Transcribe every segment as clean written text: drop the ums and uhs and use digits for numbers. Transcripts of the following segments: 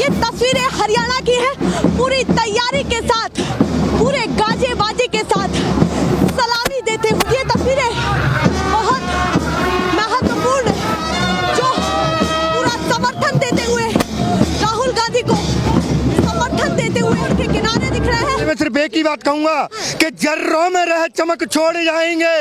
ये तस्वीरें हरियाणा की है, पूरी तैयारी के साथ, पूरे गाजे बाजे के साथ सलामी देते हुए ये तस्वीरें बहुत महत्वपूर्ण, जो पूरा समर्थन देते हुए राहुल गांधी को समर्थन देते हुए उनके किनारे दिख रहे हैं। मैं सिर्फ एक ही बात कहूंगा कि जर्रों में रह चमक छोड़ जाएंगे,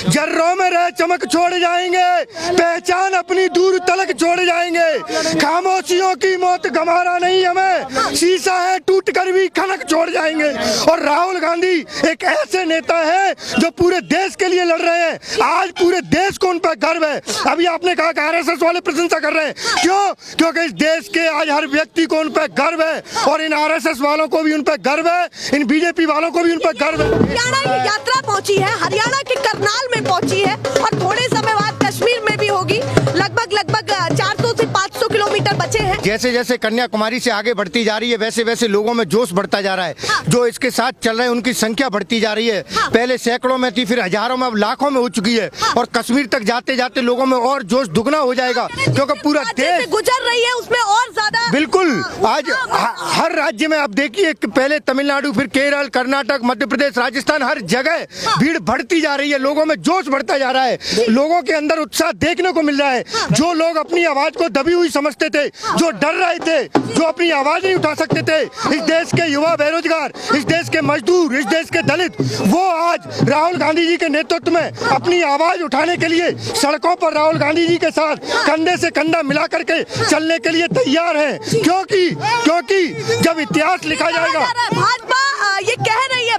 जर्रों में रह चमक छोड़ जाएंगे, पहचान अपनी दूर तलक छोड़ जाएंगे। खामोशियों की मौत गंवारा नहीं हमें, शीशा है टूट कर भी खनक छोड़ जाएंगे। और राहुल गांधी एक ऐसे नेता है जो पूरे देश के लिए लड़ रहे हैं। आज पूरे देश को उन पर गर्व है। अभी आपने कहा कि आरएसएस वाले प्रशंसा कर रहे हैं, क्यों? क्योंकि इस देश के आज हर व्यक्ति को उन पर गर्व है, और इन आरएसएस वालों को भी उन पर गर्व है, इन बीजेपी वालों को भी उन पर गर्व है। हरियाणा की यात्रा पहुंची है, हरियाणा के करनाल में पहुंची है, और थोड़े समय बाद कश्मीर में भी होगी। लगभग 400 से 500 किलोमीटर बचे हैं। जैसे जैसे कन्याकुमारी से आगे बढ़ती जा रही है, वैसे वैसे लोगों में जोश बढ़ता जा रहा है। जो इसके साथ चल रहे हैं उनकी संख्या बढ़ती जा रही है। पहले सैकड़ों में थी, फिर हजारों में, अब लाखों में हो चुकी है। और कश्मीर तक जाते जाते लोगों में और जोश दुगना हो जाएगा, क्योंकि पूरा देश गुजर रही है, उसमें और ज्यादा। बिल्कुल, आज हर राज्य में आप देखिए, पहले तमिलनाडु, फिर केरल, कर्नाटक, मध्य प्रदेश, राजस्थान, हर जगह भीड़ बढ़ती जा रही है, लोगों में जोश बढ़ता जा रहा है, लोगों के अंदर उत्साह देखने को मिल रहा है। जो लोग अपनी आवाज को दबी हुई समझते थे, जो डर रहे थे, जो अपनी आवाज नहीं उठा सकते थे, इस देश के युवा बेरोजगार, इस देश के मजदूर, इस देश के दलित, वो आज राहुल गांधी जी के नेतृत्व में अपनी आवाज उठाने के लिए सड़कों पर राहुल गांधी जी के साथ कंधे से कंधा मिला करके चलने के लिए तैयार हैं। क्योंकि जब इतिहास लिखा जाएगा, भाजपा ये कह रही है,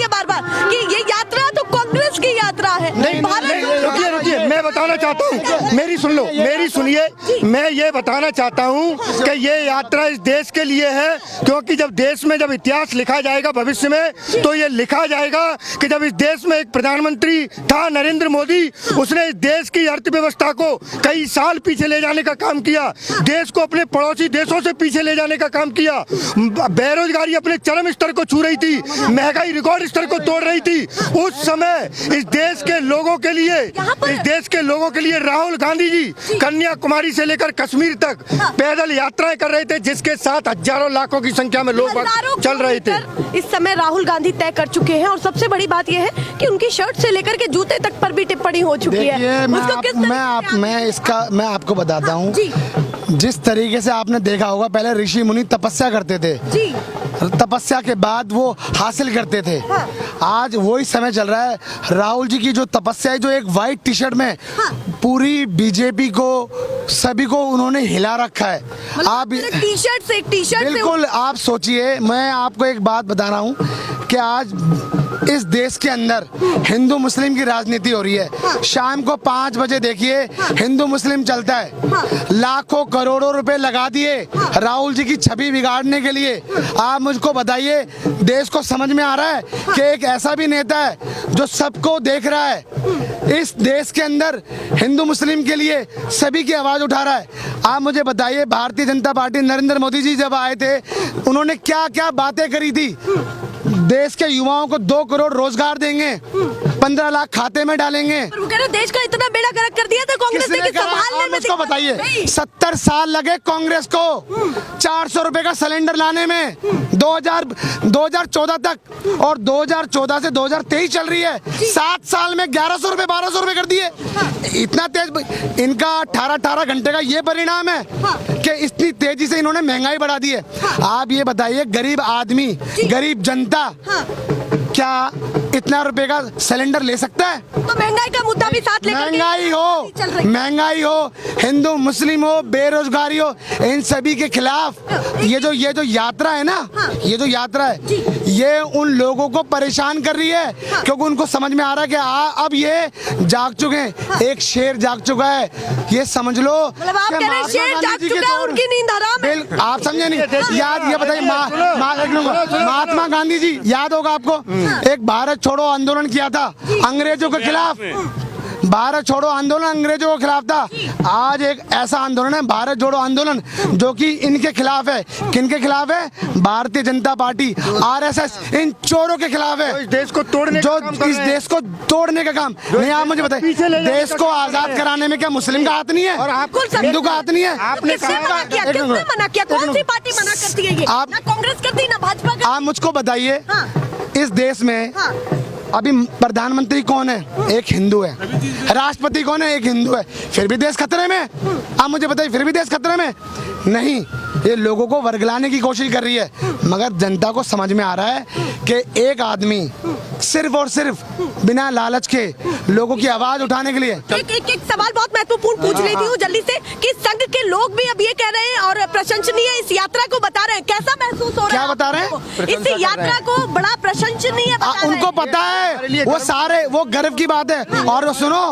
बार बार कि ये यात्रा तो कांग्रेस की यात्रा है। नहीं, रुकिए, मैं बताना चाहता हूँ, मेरी सुन लो, मेरी सुनिए। मैं ये बताना चाहता हूँ कि ये यात्रा इस देश के लिए है, क्योंकि जब देश में जब इतिहास लिखा जाएगा भविष्य में, तो ये लिखा जाएगा कि जब इस देश में एक प्रधानमंत्री था नरेंद्र मोदी, उसने इस देश की अर्थव्यवस्था को कई साल पीछे ले जाने का काम किया, देश को अपने पड़ोसी देशों से पीछे ले जाने का काम किया। बेरोजगारी अपने चरम स्तर को छू रही थी, महंगाई रिकॉर्ड स्तर को तोड़ रही थी। उस समय इस देश के लोगों के लिए राहुल गांधी जी कन्याकुमारी से लेकर कश्मीर तक पैदल यात्राएं कर रहे थे, जिसके साथ हजारों लाखों की संख्या में लोग चल रहे थे। इस समय राहुल गांधी तय कर चुके हैं, और सबसे बड़ी बात यह है कि उनकी शर्ट से लेकर के जूते तक पर भी टिप्पणी हो चुकी है। मैं आपको बताता हूँ, जिस तरीके से आपने देखा होगा, पहले ऋषि मुनि तपस्या करते थे जी, तपस्या के बाद वो हासिल करते थे। आज वही समय चल रहा है। राहुल जी की जो तपस्या है, जो एक व्हाइट टी शर्ट में पूरी बीजेपी को, सभी को उन्होंने हिला रखा है। आप टी शर्ट बिल्कुल, आप सोचिए, मैं आपको एक बात बता रहा हूँ कि आज इस देश के अंदर हिंदू मुस्लिम की राजनीति हो रही है। शाम को 5 बजे देखिए, हिंदू मुस्लिम चलता है। लाखों करोड़ों रुपए लगा दिए राहुल जी की छवि बिगाड़ने के लिए। आप मुझको बताइए, देश को समझ में आ रहा है कि एक ऐसा भी नेता है जो सबको देख रहा है, इस देश के अंदर हिंदू मुस्लिम के लिए सभी की आवाज उठा रहा है। आप मुझे बताइए, भारतीय जनता पार्टी, नरेंद्र मोदी जी जब आए थे, उन्होंने क्या क्या बातें करी थी। देश के युवाओं को 2 करोड़ रोजगार देंगे, 15 लाख खाते में डालेंगे। देश का इतना बेड़ा गर्क कर दिया था कांग्रेस ने कि संभालने में। मुझको बताइए, 70 साल लगे कांग्रेस को 400 रुपए का सिलेंडर लाने में, 2014 तक, और 2014 से 2023 चल रही है। 7 साल में 1100 रुपए 1200 रुपए कर दिए। इतना तेज इनका 18 घंटे का ये परिणाम है कि इतनी तेजी से इन्होंने महंगाई बढ़ा दी है। आप ये बताइए, गरीब आदमी, गरीब जनता क्या इतना रुपए का सिलेंडर ले सकता है? तो महंगाई का मुद्दा भी साथ लेकर महंगाई हो, हिंदू मुस्लिम हो, बेरोजगारी हो, इन सभी के खिलाफ ये जो यात्रा है ना, ये जो यात्रा है, ये उन लोगों को परेशान कर रही है, क्योंकि उनको समझ में आ रहा है कि अब ये जाग चुके हैं, एक शेर जाग चुका है। ये समझ लो, उनकी नींद हराम है। आप समझे नहीं? याद, ये बताइए, महात्मा गांधी जी, याद होगा आपको, एक भारत छोड़ो आंदोलन किया था अंग्रेजों के खिलाफ। भारत छोड़ो आंदोलन अंग्रेजों के खिलाफ था, आज एक ऐसा आंदोलन है भारत जोड़ो आंदोलन जो कि इनके खिलाफ है। किनके खिलाफ है? भारतीय जनता पार्टी, आरएसएस, इन चोरों के खिलाफ है, इस देश को तोड़ने जो का काम कर इस रहे हैं। देश को तोड़ने का काम। नहीं, आप मुझे बताइए, पीछे ले जाने देश का को काम कर आजाद रहे हैं। कराने में क्या मुस्लिम का हाथ नहीं है? और आप हिंदू का हाथ नहीं है? आपने किसने मना किया? एक किसने मिनट। मना किया? कौन सी पार्टी मना करती है? ये आप- ना कांग्रेस करती ना भाजपा करती। आप मुझको बताइए, हाँ। इस देश में हाँ। अभी प्रधानमंत्री कौन है? एक हिंदू है। राष्ट्रपति कौन है? एक हिंदू है। फिर भी देश खतरे में? आप मुझे बताइए, फिर भी देश खतरे में नहीं? ये लोगों को वर्गलाने की कोशिश कर रही है, मगर जनता को समझ में आ रहा है कि एक आदमी सिर्फ और सिर्फ बिना लालच के लोगों की आवाज उठाने के लिए। एक सवाल बहुत महत्वपूर्ण पूछ लेती हूँ जल्दी से कि संघ के लोग भी अब ये कह रहे हैं और प्रशंसनीय इस यात्रा को बता रहे हैं, कैसा महसूस हो रहा है? क्या बता रहे हैं? आपको? इस यात्रा को बड़ा प्रशंसनीय बता रहे हैं। उनको पता है, वो सारे, वो गर्व की बात है। और सुनो,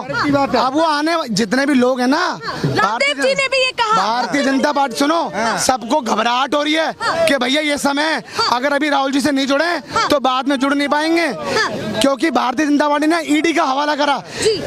अब वो आने जितने भी लोग हैं ना, रामदेव जी ने भी ये कहा, भारतीय जनता पार्टी, सुनो, सबको घबराहट हो रही है कि भैया ये समय अगर अभी राहुल जी से नहीं जुड़े तो बाद में जुड़ नहीं पाएंगे, क्योंकि भारतीय जनता पार्टी ने ईडी का हवाला करा।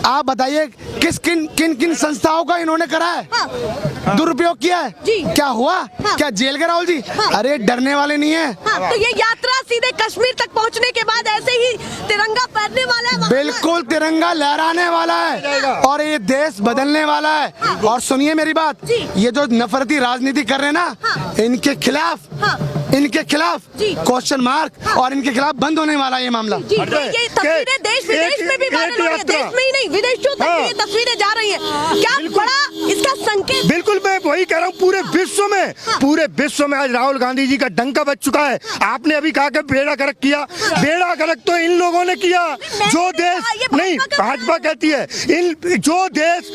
आप बताइए किन किन संस्थाओं का इन्होंने करा है, दुरुपयोग किया है? क्या हुआ? क्या जेल गए राहुल जी? अरे डरने वाले नहीं है। तो ये यात्रा सीधे कश्मीर तक पहुंचने के बाद ऐसे ही तिरंगा फहरने वाला है? बिल्कुल तिरंगा लहराने वाला है और ये देश बदलने वाला है। और सुनिए मेरी बात, ये जो नफरती राजनीति कर रहे हैं ना, इनके खिलाफ क्वेश्चन मार्क, और इनके खिलाफ बंद होने वाला है ये मामला। ये तस्वीरें देश विदेश में भी वायरल हो रही है, देश में ही नहीं विदेशों तक भी ये तस्वीरें जा रही हैं। क्या बड़ा इसका संकेत? बिल्कुल, मैं वही कह रहा हूँ, पूरे विश्व में आज राहुल गांधी जी का डंका बज चुका है। आपने अभी कहा कि बेड़ा गर्क किया, बेड़ा गर्क तो इन लोगों ने किया जो देश नहीं, भाजपा कहती है, इन जो देश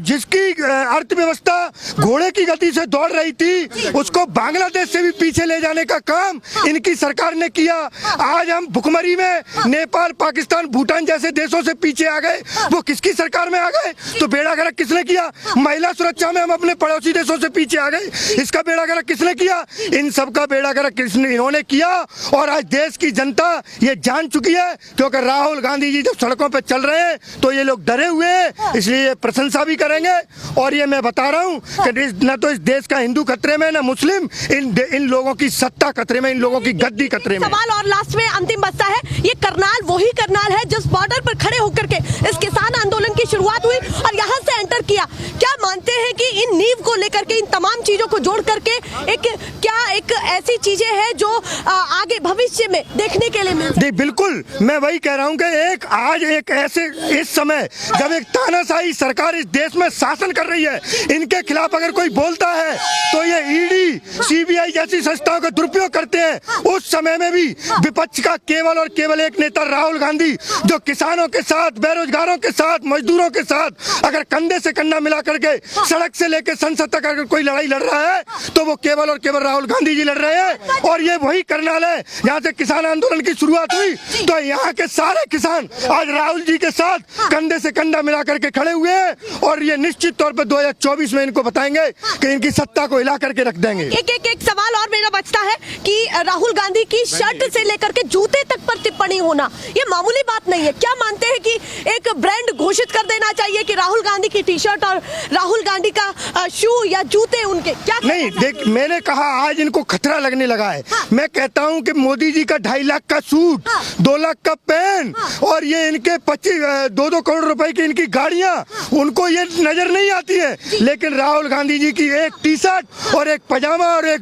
जिसकी अर्थव्यवस्था घोड़े की गति से दौड़ रही थी, उसको बांग्लादेश से भी पीछे ले जाने का काम इनकी सरकार ने किया। आज हम भुखमरी में नेपाल, पाकिस्तान, भूटान जैसे देशों से पीछे आ गए, वो किसकी सरकार में आ गए? तो बेड़ा गर्क किसने किया? महिला सुरक्षा में हम अपने पड़ोसी देशों से पीछे आ गए, इसका बेड़ा गर्क किसने किया? इन सब का बेड़ा गर्क इन्होंने किया। और आज देश की जनता ये जान चुकी है, क्योंकि राहुल गांधी जी जब सड़कों पर चल रहे हैं तो ये लोग डरे हुए हैं, इसलिए ये प्रशंसा भी करेंगे। और ये मैं बता रहा हूँ कि न तो इस देश का हिंदू खतरे में, न मुस्लिम, इन लोगों की सत्ता खतरे में, इन लोगों की गद्दी खतरे में। सवाल और लास्ट में अंतिम बचता है, ये करनाल वही करनाल है जिस बॉर्डर पर खड़े होकर के इस किसान आंदोलन की शुरुआत हुई और यहाँ से एंटर किया। क्या मानते हैं कि इन नींव को लेकर के, इन तमाम चीजों को जोड़ करके एक ऐसी चीजें हैं जो आगे भविष्य में देखने के लिए मिलती है? बिल्कुल, मैं वही कह रहा हूँ कि आज एक ऐसे इस समय जब एक तानाशाही सरकार इस देश में शासन कर रही है, इनके खिलाफ अगर कोई बोलता है तो ये ईडी, सीबीआई जैसी संस्थाओं का दुरुपयोग करते हैं। उस समय में भी विपक्ष का केवल और केवल एक नेता राहुल गांधी, जो किसानों के साथ, बेरोजगारों के साथ, मजदूरों के साथ अगर कंधे से कंधा मिला करके सड़क से लेकर संसद तक अगर कोई लड़ाई लड़ रहा है तो वो केवल और केवल राहुल गांधी जी लड़ रहे हैं। और ये वही करनाल है जहाँ से किसान आंदोलन की शुरुआत हुई, तो यहाँ के सारे किसान आज राहुल जी के साथ कंधे से कंधा मिला करके खड़े हुए हैं। और ये निश्चित तौर पर 2024 में इनको बताएंगे कि इनकी सत्ता को हिला करके रख देंगे। एक सवाल और मेरा बचता है कि राहुल गांधी की शर्ट से लेकर के जूते तक पर टिप्पणी होना ये मामूली बात नहीं है। क्या मानते हैं कि एक ब्रांड घोषित कर देना चाहिए कि राहुल गांधी की टी शर्ट और राहुल गांधी का शू या जूते उनके? क्या नहीं, देख, मैंने कहा आज इनको खतरा लगने लगा है। मैं कहता हूं कि मोदी जी का 2.5 लाख का सूट, 2 लाख का पेन और ये इनके 2-2 करोड़ रुपए की इनकी गाड़ियां, उनको ये नजर नहीं आती है। लेकिन राहुल गांधी जी की एक टी शर्ट और एक पजामा और एक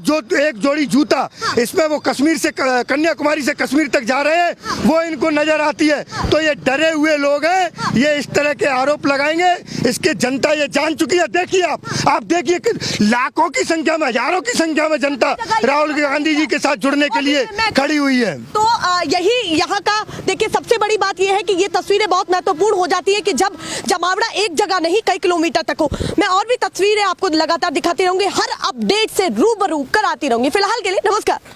जोड़ी जूता, इसमें वो कश्मीर से, कन्याकुमारी से कश्मीर तक जा रहे हैं, वो इनको नजर आती है। तो ये डरे हुए लोग हैं, ये इस तरह के आरोप लगाएंगे, इसके जनता ये जान चुकी है। देखिए आप देखिए कि लाखों की संख्या में, हजारों की संख्या में जनता राहुल गांधी जी के साथ जुड़ने के लिए खड़ी हुई है। तो यही यहाँ का देखिए सबसे बड़ी बात यह है कि ये तस्वीरें बहुत महत्वपूर्ण हो जाती है कि जब जमावड़ा एक जगह नहीं कई किलोमीटर तक हो। मैं और भी तस्वीरें आपको लगातार दिखाती रहूंगी, हर अपडेट से रूबरू कराती रहूंगी। फिलहाल के लिए नमस्कार।